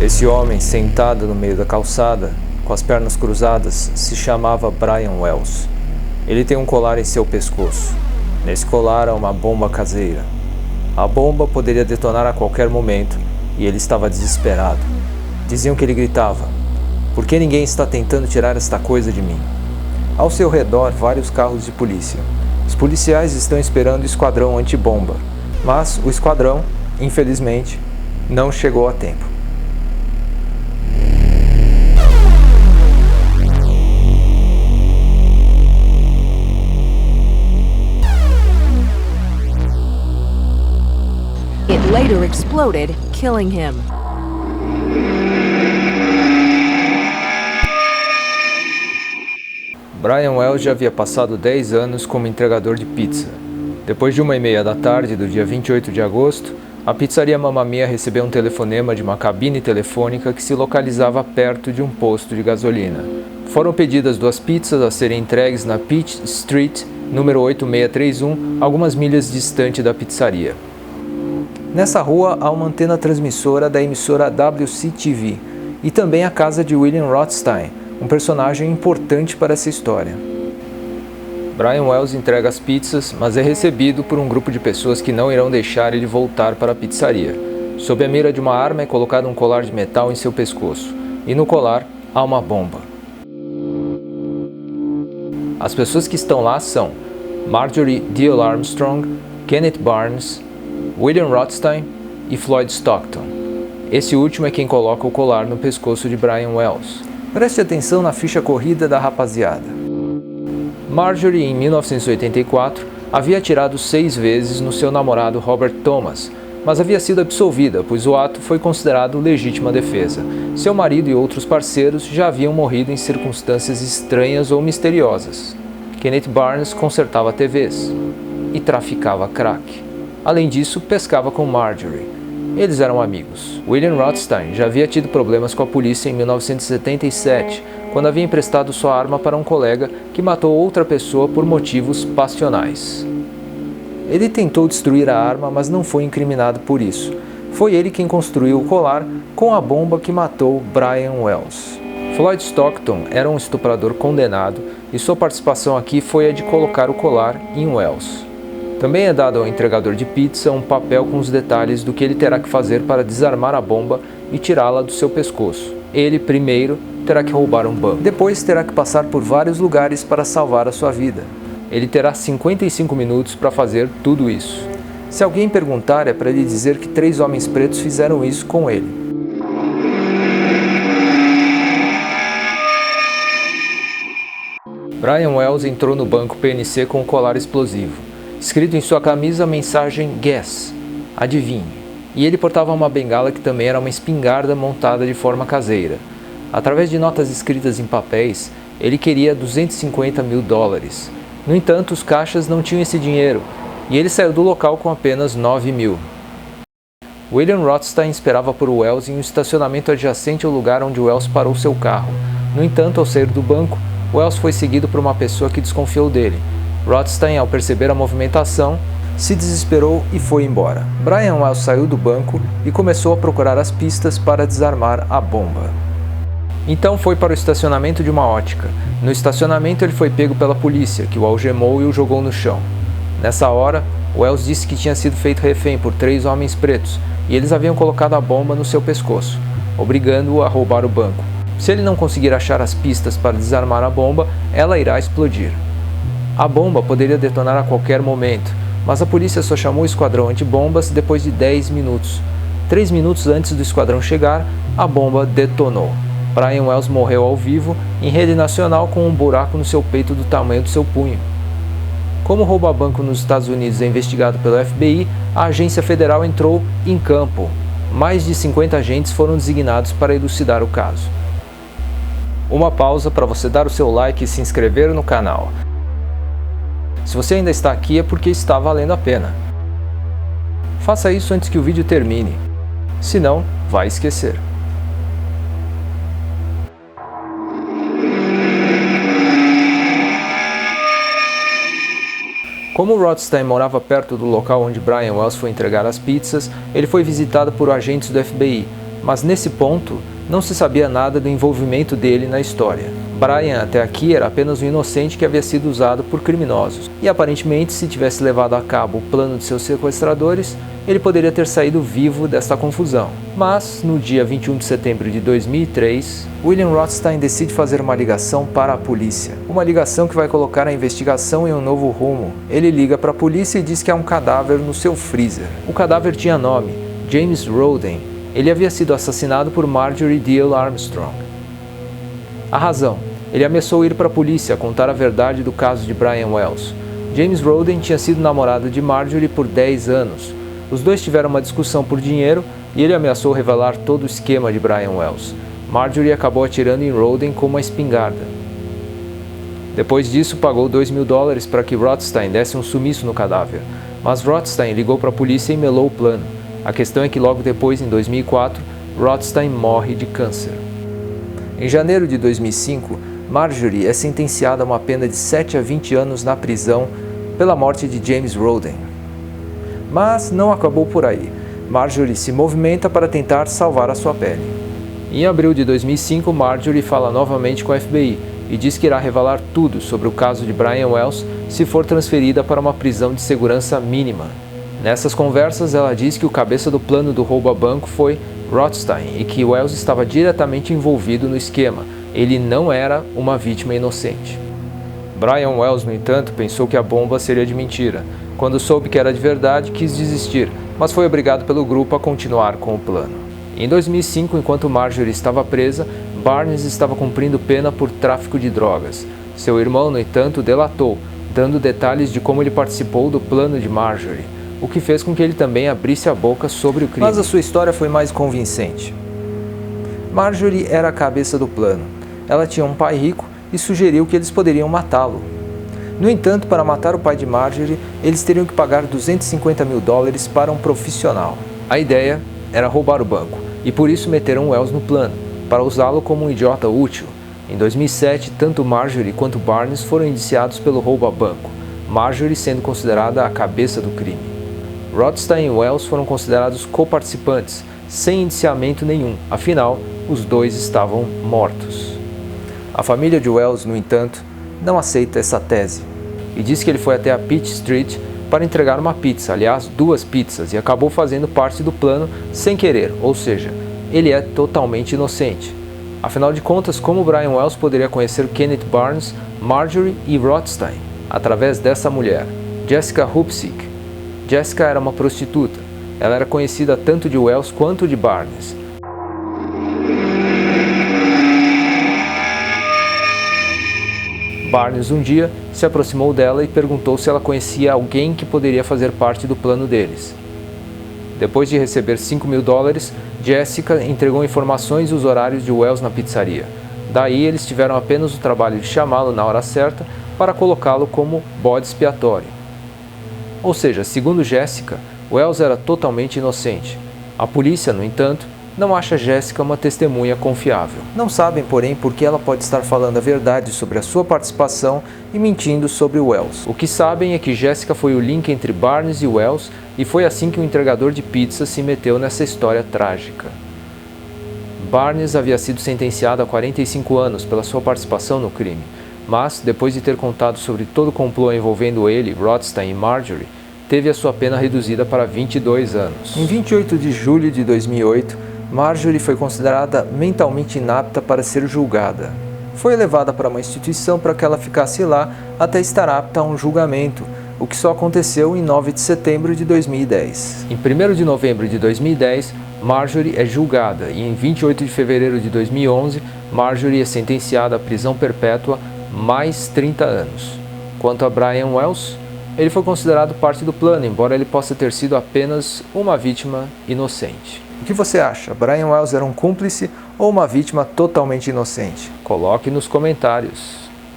Esse homem, sentado no meio da calçada, com as pernas cruzadas, se chamava Brian Wells. Ele tem um colar em seu pescoço. Nesse colar há uma bomba caseira. A bomba poderia detonar a qualquer momento e ele estava desesperado. Diziam que ele gritava: "Por que ninguém está tentando tirar esta coisa de mim?" Ao seu redor, vários carros de polícia. Os policiais estão esperando o esquadrão antibomba, mas o esquadrão, infelizmente, não chegou a tempo. It later exploded, killing him. Brian Wells já havia passado 10 anos como entregador de pizza. Depois de 1h30 da tarde do dia 28 de agosto, a pizzaria Mamma Mia recebeu um telefonema de uma cabine telefônica que se localizava perto de um posto de gasolina. Foram pedidas 2 pizzas a serem entregues na Peach Street, número 8631, algumas milhas distante da pizzaria. Nessa rua há uma antena transmissora da emissora WCTV e também a casa de William Rothstein, um personagem importante para essa história. Brian Wells entrega as pizzas, mas é recebido por um grupo de pessoas que não irão deixar ele voltar para a pizzaria. Sob a mira de uma arma é colocado um colar de metal em seu pescoço, e no colar há uma bomba. As pessoas que estão lá são Marjorie Diehl Armstrong, Kenneth Barnes, William Rothstein e Floyd Stockton. Esse último é quem coloca o colar no pescoço de Brian Wells. Preste atenção na ficha corrida da rapaziada. Marjorie, em 1984, havia atirado 6 vezes no seu namorado Robert Thomas, mas havia sido absolvida, pois o ato foi considerado legítima defesa. Seu marido e outros parceiros já haviam morrido em circunstâncias estranhas ou misteriosas. Kenneth Barnes consertava TVs e traficava crack. Além disso, pescava com Marjorie. Eles eram amigos. William Rothstein já havia tido problemas com a polícia em 1977, quando havia emprestado sua arma para um colega que matou outra pessoa por motivos passionais. Ele tentou destruir a arma, mas não foi incriminado por isso. Foi ele quem construiu o colar com a bomba que matou Brian Wells. Floyd Stockton era um estuprador condenado e sua participação aqui foi a de colocar o colar em Wells. Também é dado ao entregador de pizza um papel com os detalhes do que ele terá que fazer para desarmar a bomba e tirá-la do seu pescoço. Ele, primeiro, terá que roubar um banco. Depois terá que passar por vários lugares para salvar a sua vida. Ele terá 55 minutos para fazer tudo isso. Se alguém perguntar, é para ele dizer que 3 homens pretos fizeram isso com ele. Brian Wells entrou no banco PNC com o colar explosivo. Escrito em sua camisa a mensagem "Guess", adivinhe, e ele portava uma bengala que também era uma espingarda montada de forma caseira. Através de notas escritas em papéis, ele queria $250 mil. No entanto, os caixas não tinham esse dinheiro, e ele saiu do local com apenas 9 mil. William Rothstein esperava por Wells em um estacionamento adjacente ao lugar onde Wells parou seu carro. No entanto, ao sair do banco, Wells foi seguido por uma pessoa que desconfiou dele. Rothstein, ao perceber a movimentação, se desesperou e foi embora. Brian Wells saiu do banco e começou a procurar as pistas para desarmar a bomba. Então foi para o estacionamento de uma ótica. No estacionamento ele foi pego pela polícia, que o algemou e o jogou no chão. Nessa hora, Wells disse que tinha sido feito refém por 3 homens pretos e eles haviam colocado a bomba no seu pescoço, obrigando-o a roubar o banco. Se ele não conseguir achar as pistas para desarmar a bomba, ela irá explodir. A bomba poderia detonar a qualquer momento, mas a polícia só chamou o esquadrão antibombas depois de 10 minutos. 3 minutos antes do esquadrão chegar, a bomba detonou. Brian Wells morreu ao vivo, em rede nacional, com um buraco no seu peito do tamanho do seu punho. Como o roubo a banco nos Estados Unidos é investigado pelo FBI, a agência federal entrou em campo. Mais de 50 agentes foram designados para elucidar o caso. Uma pausa para você dar o seu like e se inscrever no canal. Se você ainda está aqui é porque está valendo a pena. Faça isso antes que o vídeo termine, senão vai esquecer. Como Rothstein morava perto do local onde Brian Wells foi entregar as pizzas, ele foi visitado por agentes do FBI. mas nesse ponto não se sabia nada do envolvimento dele na história. Brian até aqui era apenas um inocente que havia sido usado por criminosos, e aparentemente, se tivesse levado a cabo o plano de seus sequestradores, ele poderia ter saído vivo desta confusão. Mas, no dia 21 de setembro de 2003, William Rothstein decide fazer uma ligação para a polícia. Uma ligação que vai colocar a investigação em um novo rumo. Ele liga para a polícia e diz que há um cadáver no seu freezer. O cadáver tinha nome, James Roden. Ele havia sido assassinado por Marjorie Diehl Armstrong. A razão: ele ameaçou ir para a polícia contar a verdade do caso de Brian Wells. James Roden tinha sido namorado de Marjorie por 10 anos. Os dois tiveram uma discussão por dinheiro e ele ameaçou revelar todo o esquema de Brian Wells. Marjorie acabou atirando em Roden com uma espingarda. Depois disso, pagou $2.000 para que Rothstein desse um sumiço no cadáver, mas Rothstein ligou para a polícia e melou o plano. A questão é que logo depois, em 2004, Rothstein morre de câncer. Em janeiro de 2005, Marjorie é sentenciada a uma pena de 7 a 20 anos na prisão pela morte de James Roden. Mas não acabou por aí. Marjorie se movimenta para tentar salvar a sua pele. Em abril de 2005, Marjorie fala novamente com a FBI e diz que irá revelar tudo sobre o caso de Brian Wells se for transferida para uma prisão de segurança mínima. Nessas conversas, ela diz que o cabeça do plano do roubo a banco foi Rothstein e que Wells estava diretamente envolvido no esquema. Ele não era uma vítima inocente. Brian Wells, no entanto, pensou que a bomba seria de mentira. Quando soube que era de verdade, quis desistir, mas foi obrigado pelo grupo a continuar com o plano. Em 2005, enquanto Marjorie estava presa, Barnes estava cumprindo pena por tráfico de drogas. Seu irmão, no entanto, delatou, dando detalhes de como ele participou do plano de Marjorie, o que fez com que ele também abrisse a boca sobre o crime. Mas a sua história foi mais convincente. Marjorie era a cabeça do plano. Ela tinha um pai rico e sugeriu que eles poderiam matá-lo. No entanto, para matar o pai de Marjorie, eles teriam que pagar $250.000 para um profissional. A ideia era roubar o banco, e por isso meteram Wells no plano, para usá-lo como um idiota útil. Em 2007, tanto Marjorie quanto Barnes foram indiciados pelo roubo a banco, Marjorie sendo considerada a cabeça do crime. Rothstein e Wells foram considerados coparticipantes, sem indiciamento nenhum, afinal, os dois estavam mortos. A família de Wells, no entanto, não aceita essa tese e diz que ele foi até a Peach Street para entregar uma pizza, aliás, 2 pizzas, e acabou fazendo parte do plano sem querer, ou seja, ele é totalmente inocente. Afinal de contas, como Brian Wells poderia conhecer Kenneth Barnes, Marjorie e Rothstein? Através dessa mulher, Jessica Hupsik. Jessica era uma prostituta. Ela era conhecida tanto de Wells quanto de Barnes. Barnes um dia se aproximou dela e perguntou se ela conhecia alguém que poderia fazer parte do plano deles. Depois de receber $5.000, Jessica entregou informações e os horários de Wells na pizzaria. Daí eles tiveram apenas o trabalho de chamá-lo na hora certa para colocá-lo como bode expiatório. Ou seja, segundo Jessica, Wells era totalmente inocente. A polícia, no entanto, não acha Jessica uma testemunha confiável. Não sabem, porém, por que ela pode estar falando a verdade sobre a sua participação e mentindo sobre Wells. O que sabem é que Jessica foi o link entre Barnes e Wells e foi assim que o entregador de pizza se meteu nessa história trágica. Barnes havia sido sentenciado a 45 anos pela sua participação no crime, mas, depois de ter contado sobre todo o complô envolvendo ele, Rothstein e Marjorie, teve a sua pena reduzida para 22 anos. Em 28 de julho de 2008, Marjorie foi considerada mentalmente inapta para ser julgada. Foi levada para uma instituição para que ela ficasse lá até estar apta a um julgamento, o que só aconteceu em 9 de setembro de 2010. Em 1º de novembro de 2010, Marjorie é julgada e em 28 de fevereiro de 2011, Marjorie é sentenciada à prisão perpétua mais 30 anos. Quanto a Brian Wells, ele foi considerado parte do plano, embora ele possa ter sido apenas uma vítima inocente. O que você acha? Brian Wells era um cúmplice ou uma vítima totalmente inocente? Coloque nos comentários.